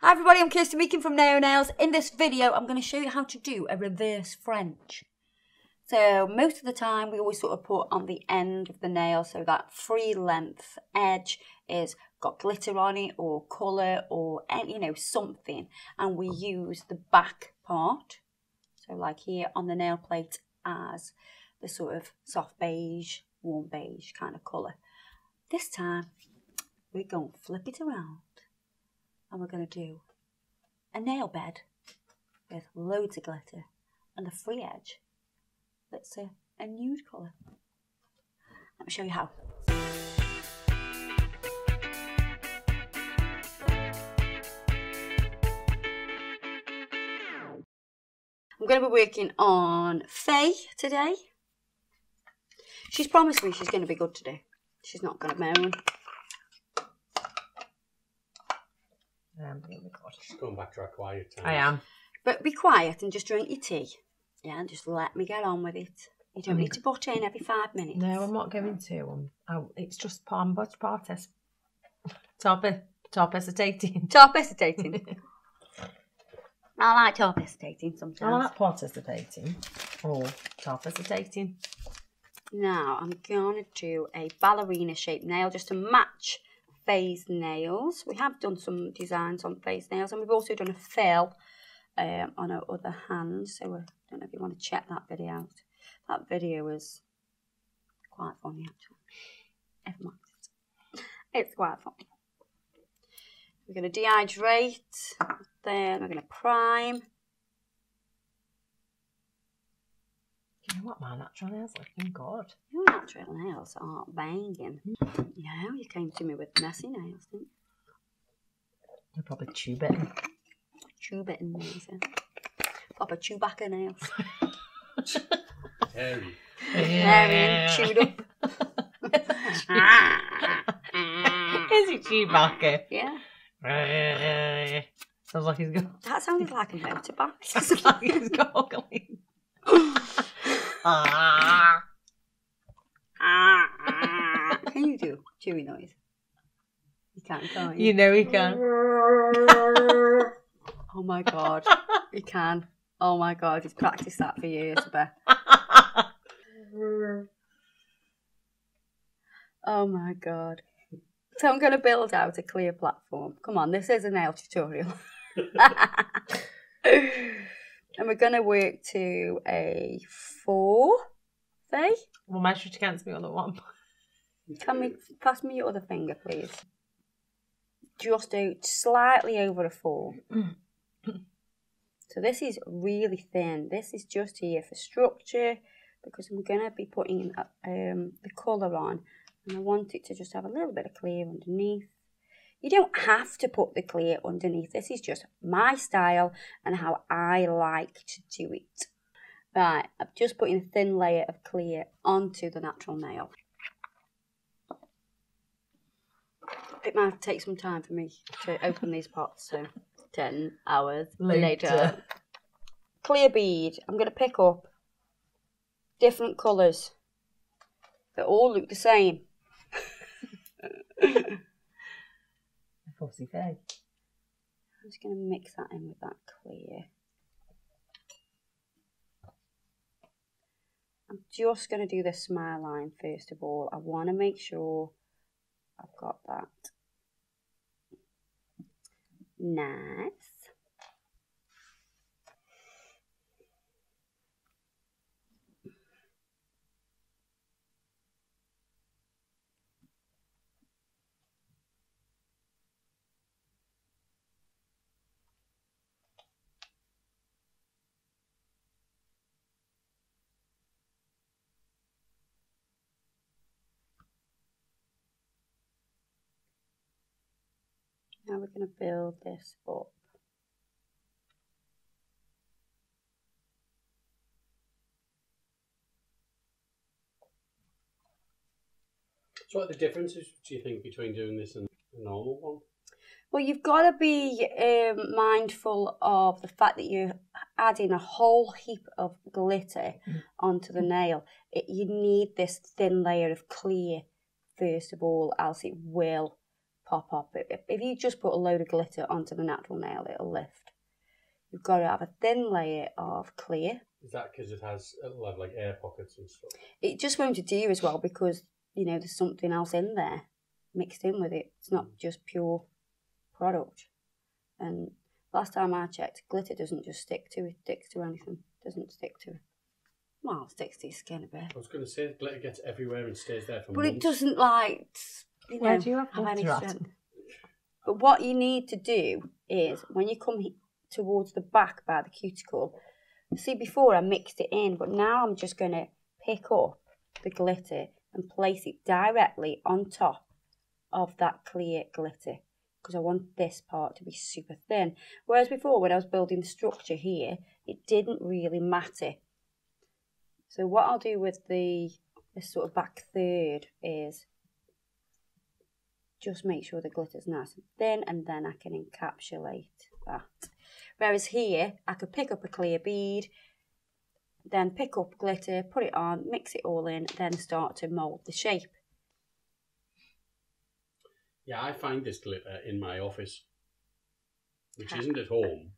Hi everybody, I'm Kirsty Meakin from Neo Nails. In this video, I'm going to show you how to do a reverse French. So most of the time, we always sort of put on the end of the nail so that free length edge is got glitter on it or colour or, something. And we use the back part, so like here on the nail plate, as the sort of soft beige, warm beige kind of colour. This time, we're going to flip it around. And we're going to do a nail bed with loads of glitter and the free edge that's a nude colour. Let me show you how. I'm going to be working on Faye today. She's promised me she's going to be good today. She's not going to moan. She's going back to her quiet time. I am. But be quiet and just drink your tea. Yeah, and just let me get on with it. You don't need to butt in every 5 minutes. No, I'm not going to. It's just partes. Top hesitating. Top hesitating. I like top hesitating sometimes. I like part hesitating. Or top hesitating. Now, I'm going to do a ballerina shaped nail just to match Faye's nails. We have done some designs on Faye's nails, and we've also done a fill on her other hand. So I don't know if you want to check that video out. That video was quite funny, actually. Never mind. It's quite funny. We're going to dehydrate, then we're going to prime. You know what, my natural nails looking good. Your natural nails aren't banging. No, you came to me with messy nails, didn't you? You're probably tube-bitten. Tube-bitten nails, yeah. Proper Chewbacca nails. Hairy. Hairy and chewed up. Is it Chewbacca? Yeah. Sounds like he's got. That sounded like a motorbike. Sounds like he's gargling. Can you do chewy noise? You can't you? You know he can. Oh my god, you can. Oh my god, he's practiced that for years, Beth. Oh my god. So I'm going to build out a clear platform. Come on, this is a nail tutorial. And we're going to work to a 4, Faye? Well, measure it against me on the one. Pass me your other finger, please. Just out slightly over a 4. So this is really thin. This is just here for structure because I'm going to be putting the colour on, and I want it to just have a little bit of clear underneath. You don't have to put the clear underneath. This is just my style and how I like to do it. Right, I'm just putting a thin layer of clear onto the natural nail. It might take some time for me to open these pots, so 10 hours later. Clear bead. I'm going to pick up different colours that all look the same. Fussy Faye. I'm just going to mix that in with that clear. I'm just going to do the smile line first of all. I want to make sure I've got that nice. Now we're going to build this up. So what are the differences, do you think, between doing this and a normal one? Well, you've got to be mindful of the fact that you're adding a whole heap of glitter onto the nail. You need this thin layer of clear, first of all, else it will pop off. If you just put a load of glitter onto the natural nail, it'll lift. You've got to have a thin layer of clear. Is that because it'll have like air pockets and stuff? It just won't adhere as well because, you know, there's something else in there mixed in with it. It's not just pure product. And last time I checked, glitter doesn't just stick to it, sticks to anything. It doesn't stick to it. Well, it sticks to your skin a bit. I was going to say glitter gets everywhere and stays there for But months. it doesn't, like, you know, Where do you have any glitter at? strength. But what you need to do is, when you come towards the back by the cuticle, see, before I mixed it in, but now I'm just going to pick up the glitter and place it directly on top of that clear glitter, because I want this part to be super thin. Whereas before, when I was building the structure here, it didn't really matter. So what I'll do with this sort of back third is just make sure the glitter's nice and thin, and then I can encapsulate that. Whereas here, I could pick up a clear bead, then pick up glitter, put it on, mix it all in, then start to mould the shape. Yeah, I find this glitter in my office, which isn't at home.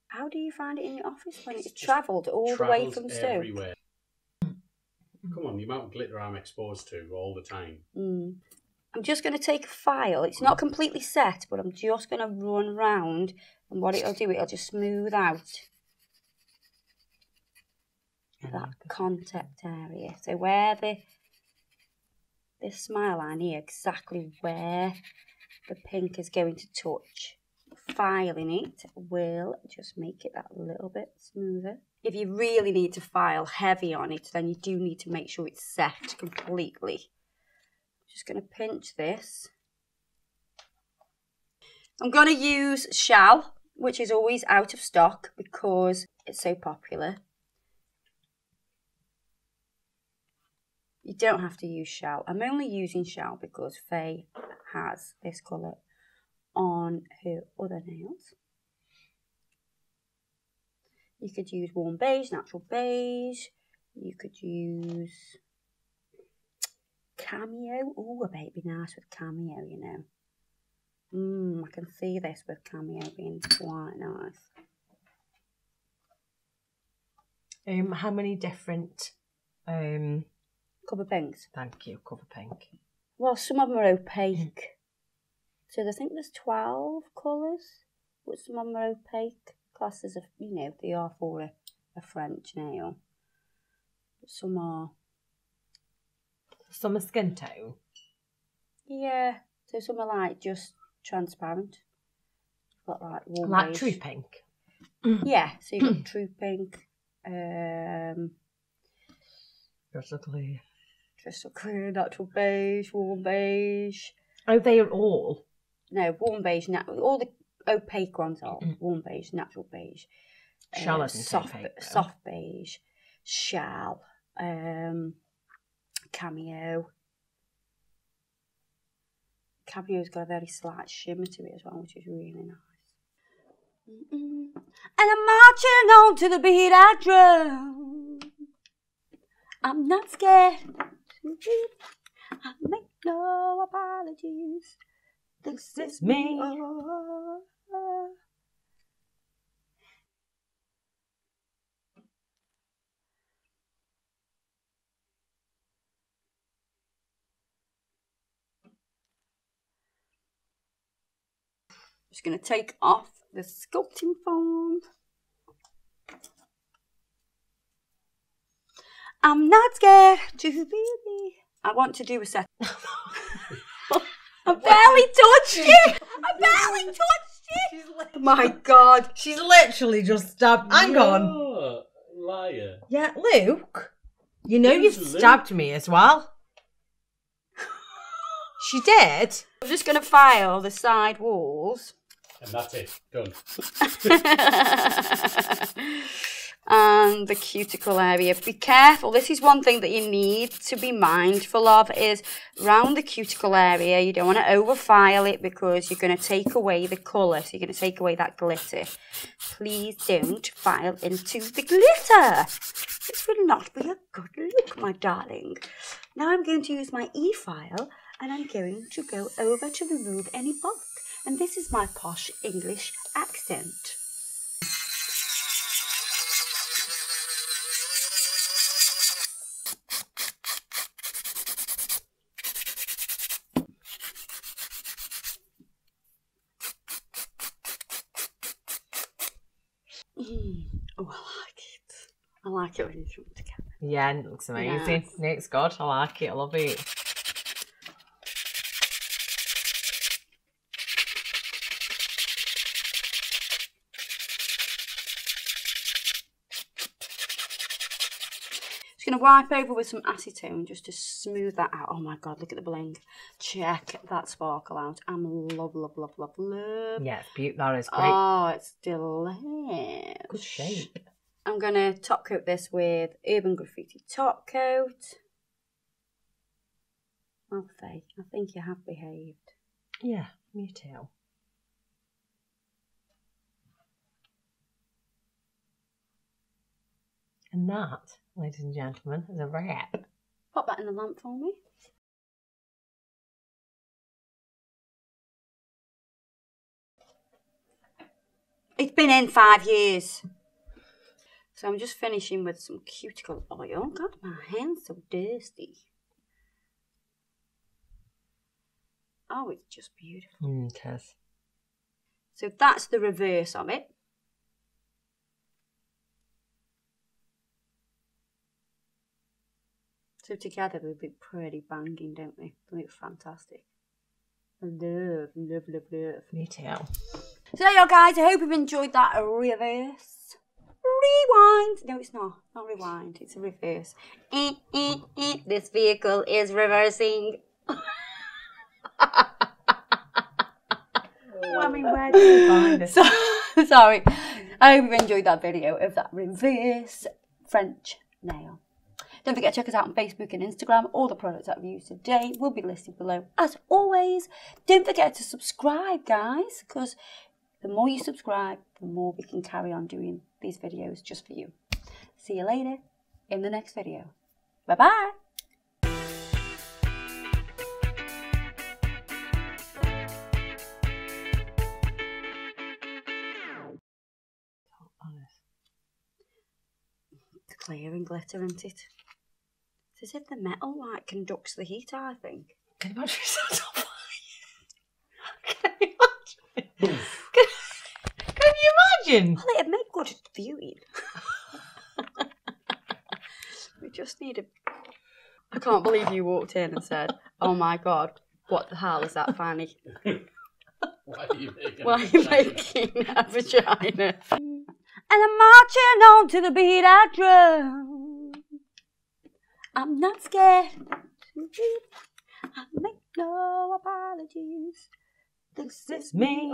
How do you find it in your office when it's travelled all the way from Stoke? Everywhere. Come on, the amount of glitter I'm exposed to all the time. I'm just going to take a file. It's not completely set, but I'm just going to run round, and what it'll do, it'll just smooth out that contact area. So where this smile line here, exactly where the pink is going to touch. Filing it will just make it that little bit smoother. If you really need to file heavy on it, then you do need to make sure it's set completely. Just going to pinch this. I'm going to use Shal, which is always out of stock because it's so popular. You don't have to use Shal. I'm only using Shal because Faye has this colour on her other nails. You could use warm beige, natural beige. You could use cameo. Oh, I bet it'd be nice with cameo, you know. I can see this with cameo being quite nice. How many different Cover pinks. thank you, cover pink. Well, some of them are opaque. So I think there's 12 colours, but some of them are opaque. Classes of, you know, they are for a French nail. But some are. Some are skin tone. Yeah, so some are like just transparent. Got like warm Like beige. true pink. Yeah, so you've got true pink, Crystal clear. crystal clear, natural beige, warm beige. Oh, they are all. No, warm beige, all the opaque ones are warm beige, natural beige. Shal isn't soft, opaque, though. soft beige, Shal, cameo. Cameo's got a very slight shimmer to it as well, which is really nice. And I'm marching on to the beat I drum. I'm not scared to beat. I make no apologies. This is me. Just going to take off the sculpting foam. I'm not scared to be me. I want to do a set. I barely touched it. I barely touched it. My God. She's literally just stabbed. Hang on. Oh, liar. Yeah, Luke. You know you've Who's Luke? stabbed me as well. She did. I'm just going to file the side walls. And that's it. Done. And the cuticle area. Be careful. This is one thing that you need to be mindful of is round the cuticle area. You don't want to overfile it because you're going to take away the colour. So you're going to take away that glitter. Please don't file into the glitter. This will not be a good look, my darling. Now I'm going to use my e-file and I'm going to go over to remove any bulk. And this is my posh English accent. Oh, I like it. I like it when you throw it together. Yeah, it looks amazing. Yeah. It's good. I like it. I love it. Just going to wipe over with some acetone just to smooth that out. Oh my God, look at the bling. Check that sparkle out. I'm love. Yeah, it's beautiful. That is great. Oh, it's delicious. Good shape. I'm going to top coat this with Urban Graffiti top coat. Well, Faye, I think you have behaved. Yeah, me too. And that, ladies and gentlemen, is a wrap. Pop that in the lamp for me. It's been in 5 years. So I'm just finishing with some cuticle oil. God, my hand's so dusty. Oh, it's just beautiful. It is. So that's the reverse of it. So together they look pretty banging, don't they? They look fantastic. I love. Me too. So there you go, guys. I hope you've enjoyed that reverse. Rewind. No, it's not. Not rewind. It's a reverse. This vehicle is reversing. I mean, where do you find this? Sorry. I hope you've enjoyed that video of that reverse French nail. Don't forget to check us out on Facebook and Instagram. All the products that I've used today will be listed below. As always, don't forget to subscribe, guys, because the more you subscribe, the more we can carry on doing these videos just for you. See you later in the next video. Bye-bye. It's clear and glitter, isn't it? It's as if the metal like conducts the heat, I think. Can you imagine yourself on fire? Can you imagine? Well, it'd make good viewing. We just need a... I can't believe you walked in and said, oh my God, what the hell is that, Fanny? Why are you making Why are you making a vagina? And I'm marching on to the beat I drum. I'm not scared to beat. I make no apologies. This is me.